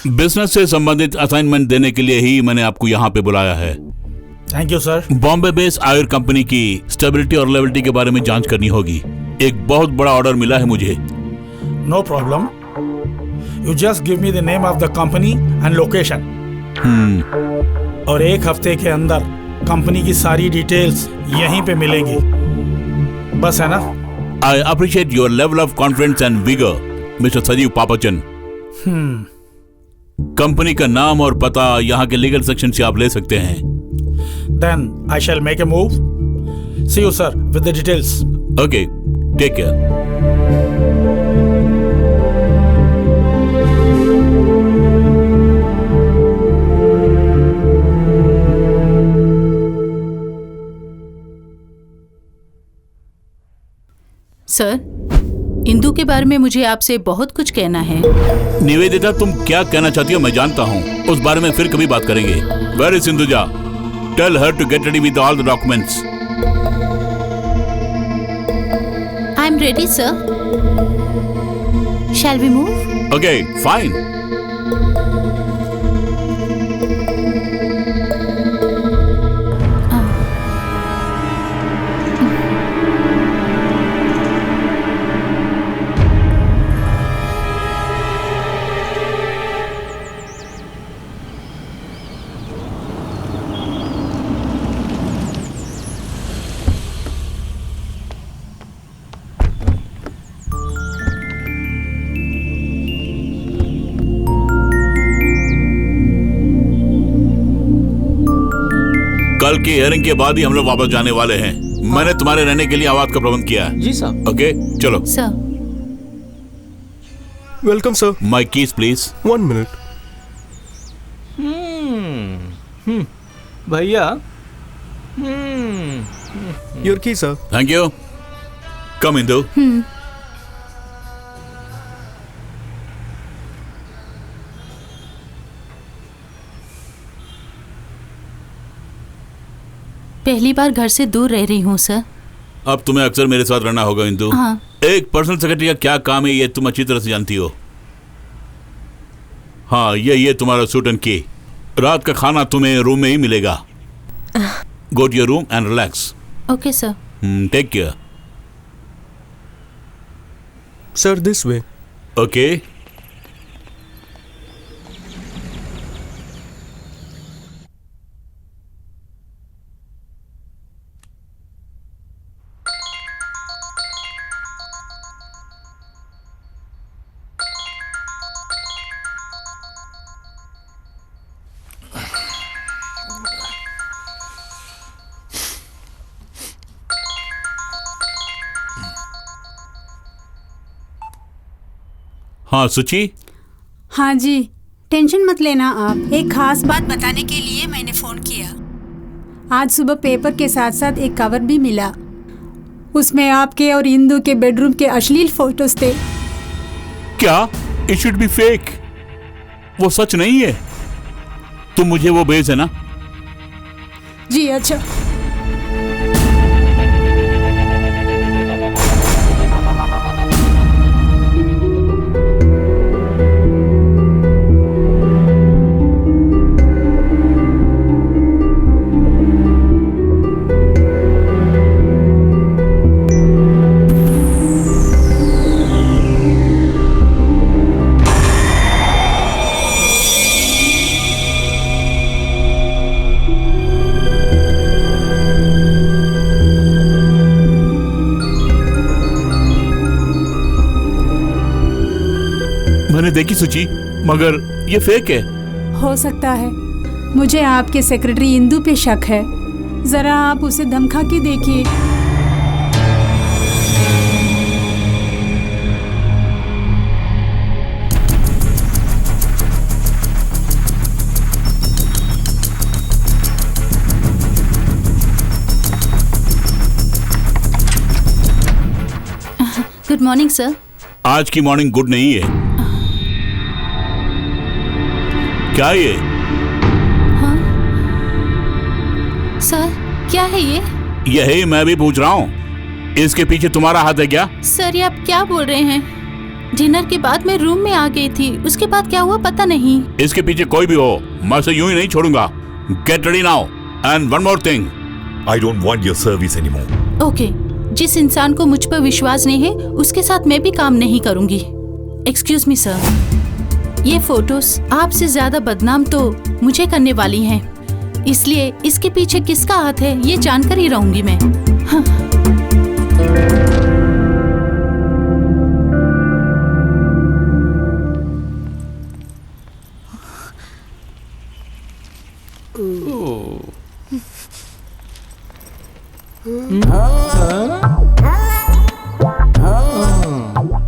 Business से संबंधित assignment देने के लिए ही मैंने आपको यहाँ पे बुलाया है। Thank you sir. Bombay based Ayur company की स्टेबिलिटी और लेवलिटी के बारे में जांच करनी होगी। एक बहुत बड़ा ऑर्डर मिला है मुझे। No problem, you just give me the name of the company and location. और 1 हफ्ते के अंदर कंपनी की सारी डिटेल्स यहीं पे मिलेंगी, बस है ना? I appreciate your level of confidence and vigour mister Sanjeev Papachan. Company का नाम और पता यहाँ के लीगल सेक्शन से आप ले सकते हैं। Then I shall make a move. See you, sir, with the details. Okay, take care. Sir, Indu के बारे में मुझे आपसे बहुत कुछ कहना है। निवेदिता, तुम क्या कहना चाहती हो मैं जानता हूँ। उस बारे में फिर कभी बात करेंगे। Where is Sinduja? Tell her to get ready with all the documents. I'm ready, sir. Shall we move? Okay, fine. कल की हियरिंग के बाद ही हम लोग वापस जाने वाले हैं। मैंने तुम्हारे रहने के लिए आवाज का प्रबंध किया है। जी सर। ओके, चलो। Sir. Welcome sir. My keys please. 1 minute। भैया। Your key sir. Thank you. Come Indu. पहली बार घर से दूर रह रही हूँ सर। अब तुम्हें अक्सर मेरे साथ रहना होगा इंदु। हाँ। एक पर्सनल सेक्रेटरी का क्या काम है ये तुम अच्छी तरह से जानती हो। हाँ, ये तुम्हारा सूट एंड की। रात का खाना तुम्हें रूम में ही मिलेगा। Go to your room and relax. Okay sir. Take care. Sir, this way. Okay. हाँ सुची। हाँ जी, टेंशन मत लेना आप। एक खास बात बताने के लिए मैंने फ़ोन किया। आज सुबह पेपर के साथ साथ एक कवर भी मिला। उसमें आपके और इंदु के बेडरूम के अश्लील फोटोज थे। क्या? It should be fake. वो सच नहीं है। तुम मुझे वो भेज है ना? जी अच्छा। मैंने देखी सुची, मगर ये फेक है। हो सकता है। मुझे आपके सेक्रेटरी इंदु पे शक है। जरा आप उसे धमका के देखिए। Good morning sir. आज की मॉर्निंग गुड नहीं है। क्या ये? हाँ सर, क्या है ये? यही मैं भी पूछ रहा हूँ। इसके पीछे तुम्हारा हाथ है क्या? सर, ये आप क्या बोल रहे हैं? डिनर के बाद मैं रूम में आ गई थी, उसके बाद क्या हुआ पता नहीं। इसके पीछे कोई भी हो, मैं उसे यूं ही नहीं छोड़ूंगा। Get ready now and one more thing. I don't want your service anymore. Okay, जिस इंसान को मुझ पर विश्वास नहीं है उसके साथ मैं भी काम नहीं करूंगी। एक्सक्यूज मी सर, ये फोटोज आपसे ज्यादा बदनाम तो मुझे करने वाली हैं, इसलिए इसके पीछे किसका हाथ है ये जानकर ही रहूंगी मैं। हाँ।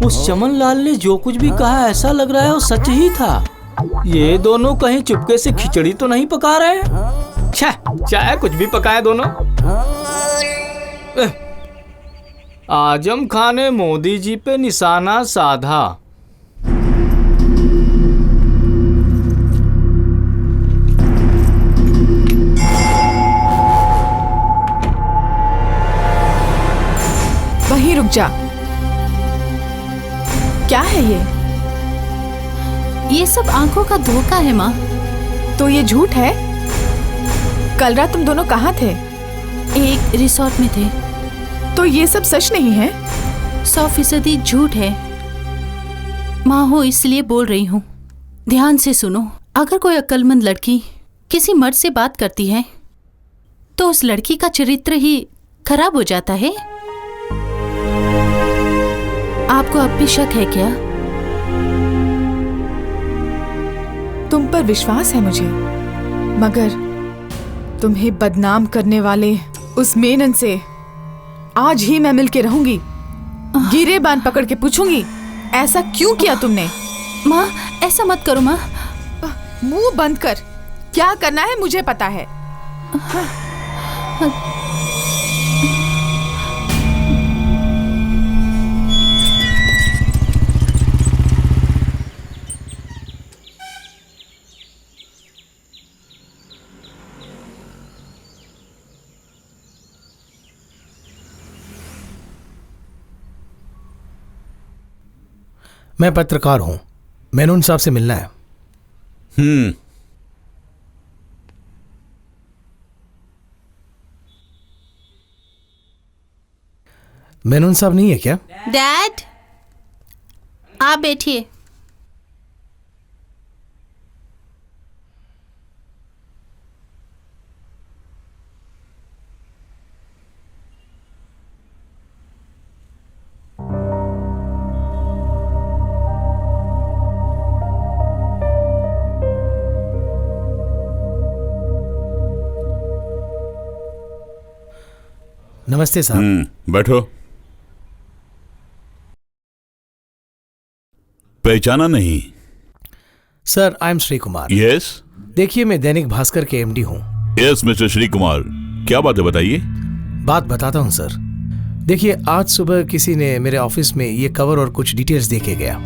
उस चमन लाल ने जो कुछ भी कहा ऐसा लग रहा है वो सच ही था। ये दोनों कहीं चुपके से खिचड़ी तो नहीं पका रहे? चाहे कुछ भी पकाए दोनों। आजम खान ने मोदी जी पे निशाना साधा। वहीं रुक जा। क्या है ये सब आंखों का धोखा है माँ। तो ये झूठ है? कल रात तुम दोनों कहाँ थे? एक रिसोर्ट में थे। तो ये सब सच नहीं है? 100% झूठ है माँ, हो इसलिए बोल रही हूँ। ध्यान से सुनो, अगर कोई अक्लमंद लड़की किसी मर्द से बात करती है तो उस लड़की का चरित्र ही खराब हो जाता है। आपको अब भी शक है क्या? तुम पर विश्वास है मुझे, मगर तुम्हें बदनाम करने वाले उस मेनन से आज ही मैं मिलके रहूंगी। गिरेबान पकड़ के पूछूंगी, ऐसा क्यों किया तुमने? माँ ऐसा मत करो माँ। मुंह बंद कर, क्या करना है मुझे पता है। मैं पत्रकार हूं, मेनन साहब से मिलना है। मेनन साहब नहीं है क्या? डैड आप बैठिए। नमस्ते साहब। बैठो। पहचाना नहीं? Sir, I am Shri Kumar. Yes. देखिए, मैं दैनिक भास्कर के एमडी हूँ। यस मिस्टर श्री कुमार, क्या बात है बताइए। बात बताता हूँ सर। देखिए, आज सुबह किसी ने मेरे ऑफिस में ये कवर और कुछ डिटेल्स दे के गया।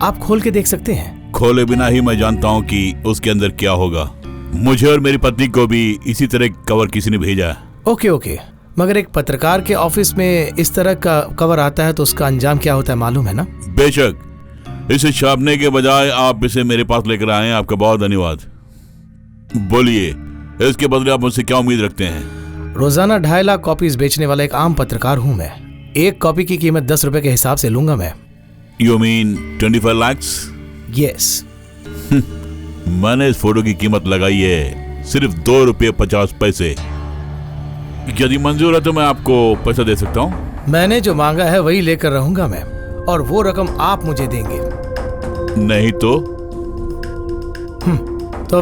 आप खोल के देख सकते हैं। खोले बिना ही मैं जानता हूँ कि उसके अंदर क्या होगा। मुझे और मेरी पत्नी को भी इसी तरह कवर किसी ने भेजा है। ओके, मगर एक पत्रकार के ऑफिस में इस तरह का कवर आता है तो उसका अंजाम क्या होता है मालूम है ना? बेशक, इसे छापने के बजाय आप इसे मेरे पास लेकर आए, आपका बहुत धन्यवाद। बोलिए, इसके बदले आप मुझसे क्या उम्मीद रखते हैं? रोजाना 2.5 लाख कॉपीज बेचने वाला एक आम पत्रकार हूँ मैं। एक कॉपी की कीमत 10 रुपए के हिसाब से लूंगा मैं। You mean 25 lakhs? यस। मैंने इस फोटो की कीमत लगाई है सिर्फ 2 रुपये 50 पैसे। यदि मंजूर है तो मैं आपको पैसा दे सकता हूँ। मैंने जो मांगा है वही लेकर रहूंगा मैं, और वो रकम आप मुझे देंगे। नहीं तो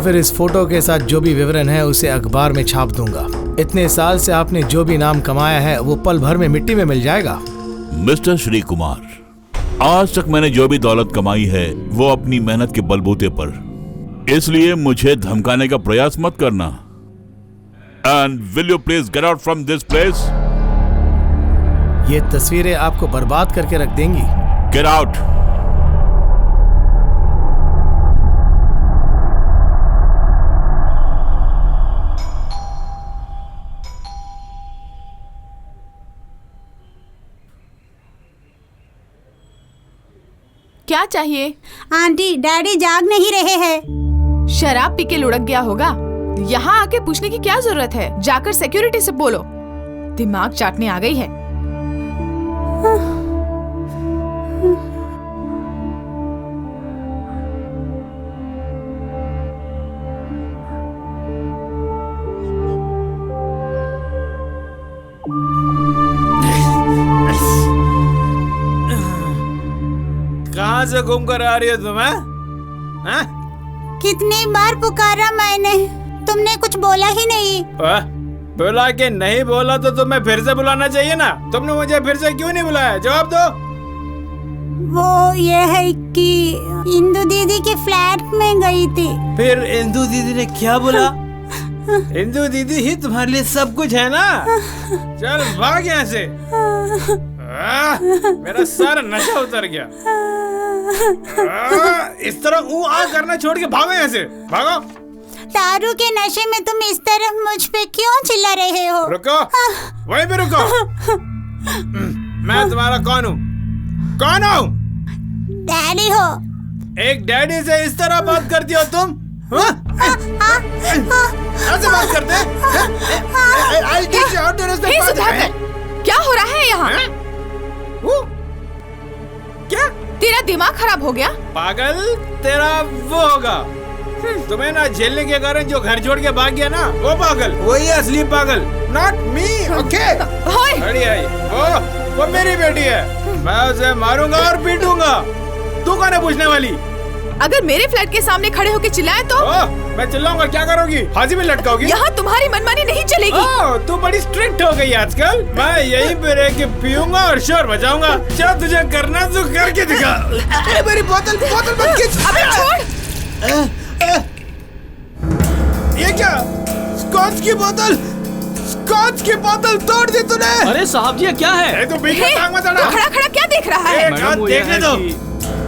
फिर इस फोटो के साथ जो भी विवरण है उसे अखबार में छाप दूंगा। इतने साल से आपने जो भी नाम कमाया है वो पल भर में मिट्टी में मिल जाएगा। मिस्टर श्री कुमार, आज तक मैंने जो भी दौलत कमाई है वो अपनी मेहनत के बलबूते पर, इसलिए मुझे धमकाने का प्रयास मत करना। And will you please get out from this place? ये तस्वीरें आपको बर्बाद करके रख देंगी। Get out! क्या चाहिए? आंटी, डैडी जाग नहीं रहे हैं। शराब पी के लुढ़क गया होगा। यहाँ आके पूछने की क्या जरूरत है? जाकर सिक्योरिटी से बोलो। दिमाग चाटने आ गई है। कहाँ से घूम कर आ रही हो तुम? हाँ? कितनी बार पुकारा मैंने, तुमने कुछ बोला ही नहीं। बुला के नहीं बोला तो तुम्हें फिर से बुलाना चाहिए ना। तुमने मुझे फिर से क्यों नहीं बुलाया? जवाब दो। वो ये है कि इंदु दीदी के फ्लैट में गई थी। फिर इंदु दीदी ने क्या बोला? इंदु दीदी ही तुम्हारे लिए सब कुछ है ना। चल भाग यहाँ से। मेरा सारा नशा उतर गया। इस तरह आ करना छोड़ के भागो यहाँ से, भागो। दारू के नशे में तुम इस तरह मुझ पे क्यों चिल्ला रहे हो? रुको, वहीं पे रुको। मैं तुम्हारा कौन हूँ? कौन हूँ? डैडी हो। एक डैडी से इस तरह बात करती हो तुम? ऐसे बात करते? क्या हो रहा है यहाँ? क्या? तेरा दिमाग खराब हो गया? पागल, तेरा वो होगा। तुम्हें ना झेलने के कारण जो घर छोड़ के भाग गया ना, वो पागल, वही असली पागल। Not me, okay? बड़ी आई, वो मेरी बेटी है। मैं उसे मारूंगा और पीटूंगा। तू कौन है पूछने वाली? अगर मेरे फ्लैट के सामने खड़े होकर चिल्लाए तो? मैं चिल्लाऊंगा, क्या करोगी? फांसी में लटकाओगी? यहाँ तुम्हारी मनमानी नहीं चलेगी। तू बड़ी स्ट्रिक्ट हो गई आजकल। मैं यहीं पे रह के पीऊंगा और शोर बजाऊंगा। क्या तुझे करना तो करके दिखा। मेरी बोतल मत खींच। अबे छोड़। ये क्या? स्कॉच की बोतल तोड़ दी तूने। अरे साहब जी, क्या है? तू बीच में टांग मत अड़ा। खड़ा क्या देख रहा है? देखने दो।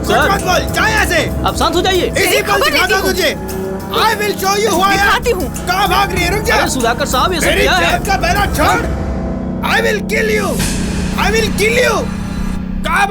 सर, मत बोल, जा यहाँ से। अब शांत हो जाइए। इसी पर दिखाता हूँ तुझे। I will show you who I am। दिखाती हूँ। कहाँ भाग रही है? रुक जा। अरे सुधाकर साहब, ये सब मेरी क्या है? जान का बहरा छोड़। I will kill you। कहाँ